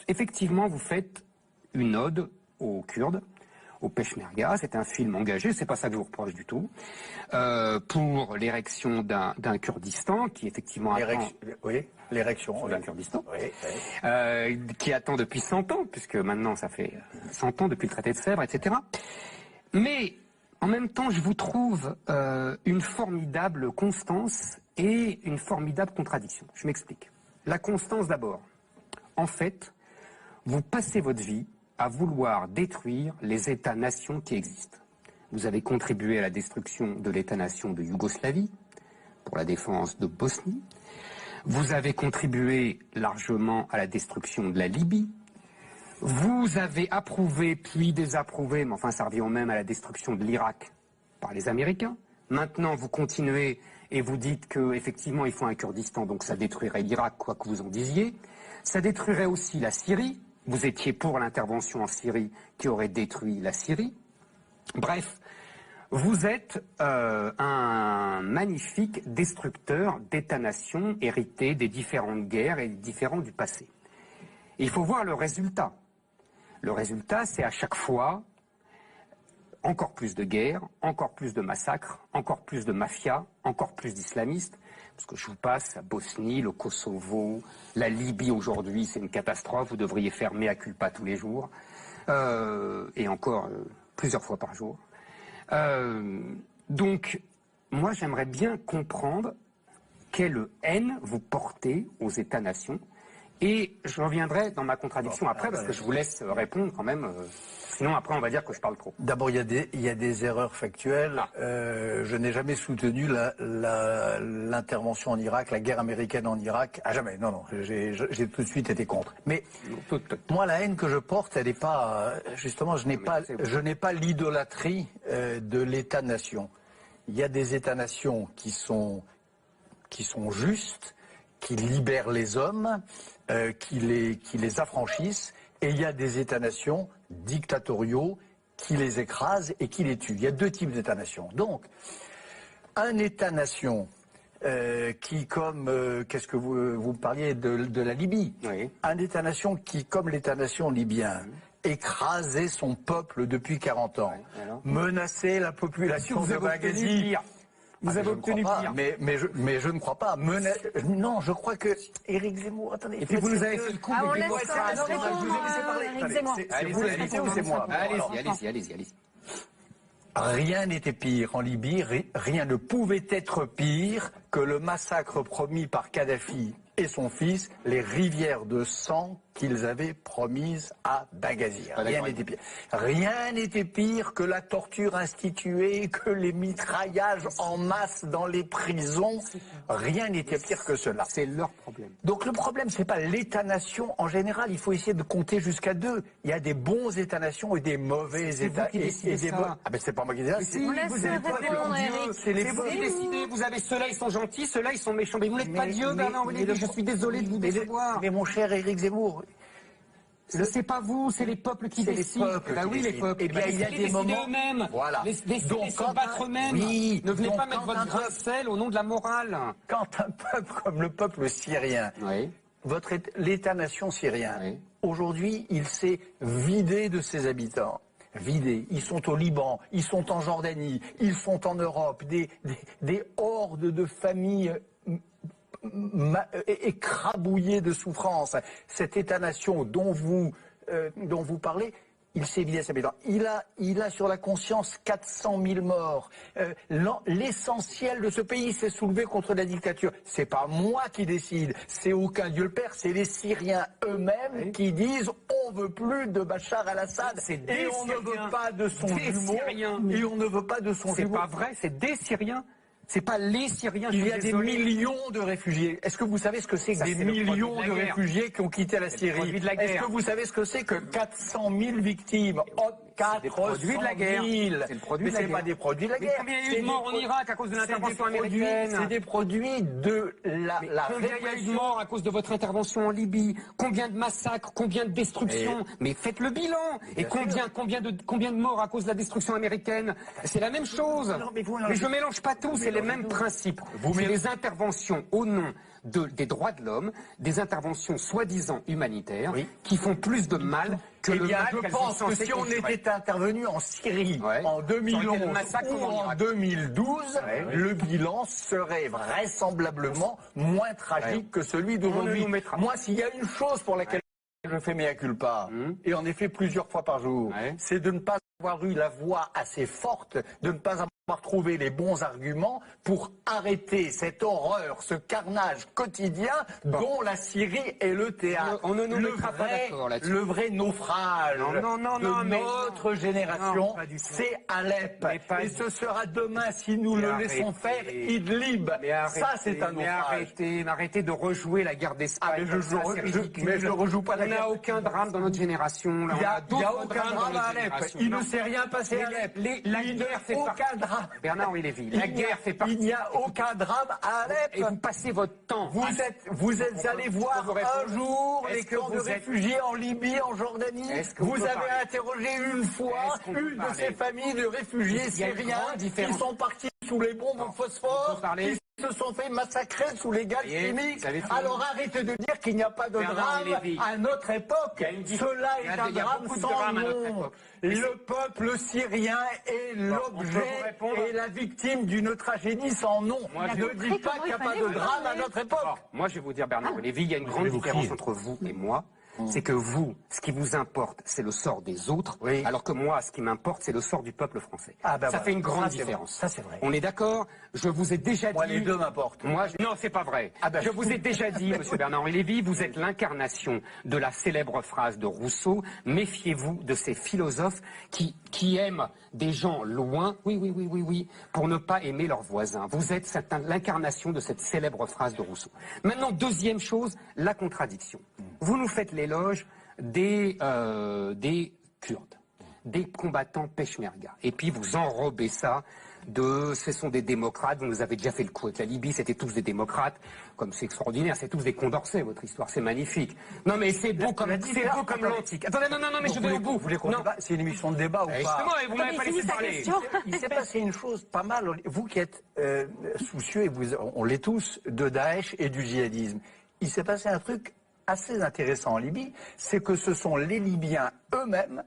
Effectivement, vous faites une ode aux Kurdes, aux Peshmerga. C'est un film engagé, c'est pas ça que je vous reproche du tout, pour l'érection d'un Kurdistan qui effectivement attend... Oui, l'érection d'un Kurdistan, oui. Qui attend depuis 100 ans, puisque maintenant ça fait 100 ans depuis le traité de Sèvres, etc. Mais en même temps, je vous trouve une formidable constance et une formidable contradiction. Je m'explique. La constance d'abord. En fait, vous passez votre vie à vouloir détruire les États-nations qui existent. Vous avez contribué à la destruction de l'État-nation de Yougoslavie, pour la défense de Bosnie. Vous avez contribué largement à la destruction de la Libye. Vous avez approuvé, puis désapprouvé, mais enfin ça revient au même, à la destruction de l'Irak par les Américains. Maintenant, vous continuez et vous dites qu'effectivement, il faut un Kurdistan, donc ça détruirait l'Irak, quoi que vous en disiez. Ça détruirait aussi la Syrie. Vous étiez pour l'intervention en Syrie qui aurait détruit la Syrie. Bref, vous êtes un magnifique destructeur d'États-nations hérités des différentes guerres et des différends du passé. Et il faut voir le résultat. Le résultat, c'est à chaque fois encore plus de guerres, encore plus de massacres, encore plus de mafias, encore plus d'islamistes. Parce que je vous passe la Bosnie, le Kosovo, la Libye aujourd'hui, c'est une catastrophe. Vous devriez faire mea culpa tous les jours. Et encore plusieurs fois par jour. Donc, moi, j'aimerais bien comprendre quelle haine vous portez aux États-nations. Et je reviendrai dans ma contradiction après, parce que je vous laisse répondre quand même. Sinon, après, on va dire que je parle trop. D'abord, il y a des erreurs factuelles. Je n'ai jamais soutenu l'intervention en Irak, la guerre américaine en Irak. Ah, jamais. Non, non. J'ai tout de suite été contre. Mais moi, la haine que je porte, elle n'est pas... Justement, je n'ai pas l'idolâtrie de l'État-nation. Il y a des États-nations qui sont justes, qui libèrent les hommes, qui les affranchissent, et il y a des États-nations dictatoriaux qui les écrasent et qui les tuent. Il y a deux types d'États-nations. Donc, un État-nation qui, comme, qu'est-ce que vous parliez de la Libye, oui. Un État-nation qui, comme l'État-nation libyen, écrasait son peuple depuis 40 ans, menaçait la population de Benghazi. Vous avez obtenu pire. Mais je ne crois pas. Non, je crois que Éric Zemmour, attendez. Et puis vous nous avez fait le coup de Éric Zemmour. C'est vous l'invité ou c'est moi? Allez-y. Rien n'était pire en Libye, rien ne pouvait être pire que le massacre promis par Kadhafi et son fils, les rivières de sang qu'ils avaient promises à Benghazi. Rien n'était pire. Rien n'était pire que la torture instituée, que les mitraillages en masse dans les prisons. Rien n'était pire que cela. C'est leur problème. Donc le problème, c'est pas l'État-nation en général. Il faut essayer de compter jusqu'à 2. Il y a des bons États-nations et des mauvais États. Ah ben c'est pas moi qui décide. Si, vous avez pas c'est vous qui décidez. Vous avez ceux-là, ils sont gentils, ceux-là, ils sont méchants. Mais vous n'êtes pas Dieu, Bernard Olivier. Je suis désolé de vous décevoir. Mais mon cher Éric Zemmour, c'est pas vous, c'est les peuples qui décident. Oui, les peuples. Eh bien, il y a des moments eux-mêmes. Voilà. Laissez se battre eux-mêmes. Oui. Ne venez pas mettre votre grain de sel au nom de la morale. Quand un peuple comme le peuple syrien, l'État-nation syrien, aujourd'hui, il s'est vidé de ses habitants. Vidés. Ils sont au Liban, ils sont en Jordanie, ils sont en Europe, des hordes de familles écrabouillées de souffrance. Cet État-nation dont vous parlez, il s'est vidé à ses habitants. Il a sur la conscience 400 000 morts. L'essentiel de ce pays s'est soulevé contre la dictature. C'est pas moi qui décide, c'est aucun Dieu le Père, c'est les Syriens eux-mêmes qui disent on veut plus de Bachar al-Assad et on ne veut pas de son jumeau. Et on ne veut pas de son jumeau. C'est pas vrai, c'est des Syriens. C'est pas les Syriens. Il y a des millions de réfugiés. Est-ce que vous savez ce que c'est que des millions de réfugiés qui ont quitté la Syrie? Est-ce que vous savez ce que c'est que 400 000 victimes? 400 000. C'est le produit Mais de la guerre. c'est pas des produits de la guerre. Mais combien il y a eu de morts en Irak à cause de l'intervention américaine? C'est des produits de la combien il y a eu de morts à cause de votre intervention en Libye? Combien de massacres? Combien de destructions? Mais faites le bilan. Et combien de morts à cause de la destruction américaine? C'est la même chose. Mais je mélange pas tout. C'est les mêmes principes. C'est des interventions au nom des droits de l'homme, des interventions soi-disant humanitaires, qui font plus de mal que le mal je pense que si on était intervenu en Syrie en 2011 ou en 2012, le bilan serait vraisemblablement moins tragique que celui d'aujourd'hui. Moi, s'il y a une chose pour laquelle je fais mea culpa, et en effet plusieurs fois par jour, c'est de ne pas avoir eu la voix assez forte, de ne pas avoir trouvé les bons arguments pour arrêter cette horreur, ce carnage quotidien dont la Syrie est le théâtre. On ne nous mettra pas d'accord là-dessus. Le vrai naufrage de notre génération, c'est Alep. Et ce sera demain, si nous le laissons faire, Idlib. Ça, c'est un naufrage. Mais arrêtez de rejouer la guerre d'Espagne. Mais je ne rejoue pas la guerre. On n'a aucun drame dans notre génération. Il n'y a aucun drame à Alep. Il ne s'est rien passé à Alep. La guerre fait aucun drame. Bernard-Henri Lévy, la guerre fait partie. Il n'y a aucun drame à Alep. Et vous passez votre temps. Vous êtes allé voir un jour les camps de réfugiés en Libye, en Jordanie. Vous avez interrogé une fois une de ces familles de réfugiés syriens qui sont partis sous les bombes au phosphore, qui se sont fait massacrer sous les gaz chimiques. Alors arrêtez de dire qu'il n'y a pas de drame à notre époque. Cela est un drame sans nom. Le peuple syrien est l'objet et la victime d'une tragédie sans nom. Ne dites pas qu'il n'y a pas de drame à notre époque. Moi, je vais vous dire, Bernard Lévy, il y a une grande différence entre vous et moi. C'est que vous, ce qui vous importe, c'est le sort des autres, alors que moi, ce qui m'importe, c'est le sort du peuple français. Ça fait une grande différence. Ça, c'est vrai. On est d'accord? Je vous ai déjà dit... Moi, les deux m'importent. Non, c'est pas vrai. Je vous ai déjà dit, monsieur Bernard-Henri Lévy, vous êtes l'incarnation de la célèbre phrase de Rousseau, méfiez-vous de ces philosophes qui aiment des gens loin, oui, pour ne pas aimer leurs voisins. Vous êtes l'incarnation de cette célèbre phrase de Rousseau. Maintenant, deuxième chose, la contradiction. Vous nous faites l'éloge des Kurdes, des combattants Peshmerga. Et puis vous enrobez ça ce sont des démocrates, vous nous avez déjà fait le coup avec la Libye, c'était tous des démocrates, comme c'est extraordinaire, c'est tous des Condorcet, votre histoire, c'est magnifique. Non mais c'est beau comme l'antique. Attendez, non, mais je vais au bout. Vous voulez qu'on débat? C'est une émission de débat ou pas? Justement, vous m'avez pas laissé parler. Il s'est passé une chose pas mal, vous qui êtes soucieux, et on l'est tous, de Daesh et du djihadisme. Il s'est passé un truc assez intéressant en Libye, c'est que ce sont les Libyens eux-mêmes,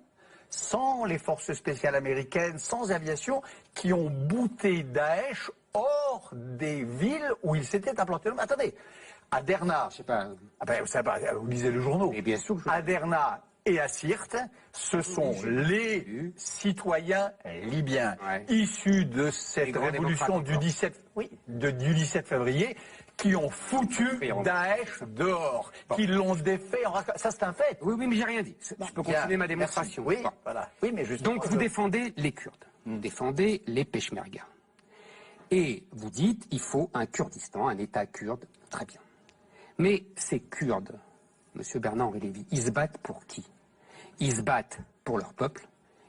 sans les forces spéciales américaines, sans aviation, qui ont bouté Daesh hors des villes où ils s'étaient implantés. Mais attendez, à Derna, je sais pas. Vous lisez le journaux. Et bien sûr que à Derna et à Sirte, ce sont les citoyens libyens issus de cette révolution du 17 février qui ont foutu Daesh dehors, qui l'ont défait. Ça, c'est un fait. Oui, mais j'ai rien dit. Je peux continuer ma démonstration. Oui, voilà. Oui, mais justement, donc, vous défendez les Kurdes, vous défendez les Peshmerga. Et vous dites, il faut un Kurdistan, un État kurde, très bien. Mais ces Kurdes, monsieur Bernard-Henri Lévy, ils se battent pour qui? Ils se battent pour leur peuple,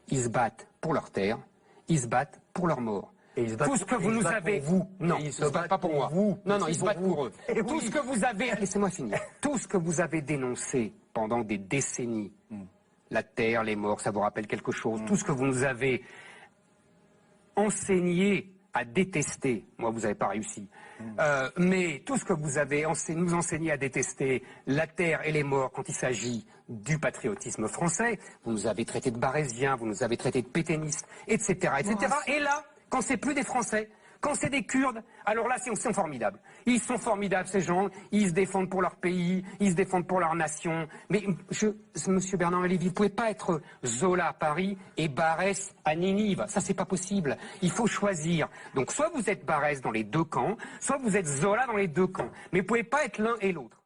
ils se battent pour leur terre, ils se battent pour leur mort. Tout ce que vous nous avez... Non, ils ne se battent pas pour moi. Non, ils se battent pour eux. Tout ce que vous avez... Laissez-moi finir. Tout ce que vous avez dénoncé pendant des décennies, la terre, les morts, ça vous rappelle quelque chose, tout ce que vous nous avez enseigné à détester, moi vous n'avez pas réussi, mais tout ce que vous avez nous enseigné à détester, la terre et les morts quand il s'agit du patriotisme français, vous nous avez traité de barésiens, vous nous avez traité de pétainistes, etc. Et là, quand c'est plus des Français, quand c'est des Kurdes, alors là, ils sont formidables. Ils sont formidables, ces gens. Ils se défendent pour leur pays, ils se défendent pour leur nation. Mais, monsieur Bernard-Henri Lévy, vous ne pouvez pas être Zola à Paris et Barès à Ninive. Ça, c'est pas possible. Il faut choisir. Donc, soit vous êtes Barès dans les deux camps, soit vous êtes Zola dans les deux camps. Mais vous ne pouvez pas être l'un et l'autre.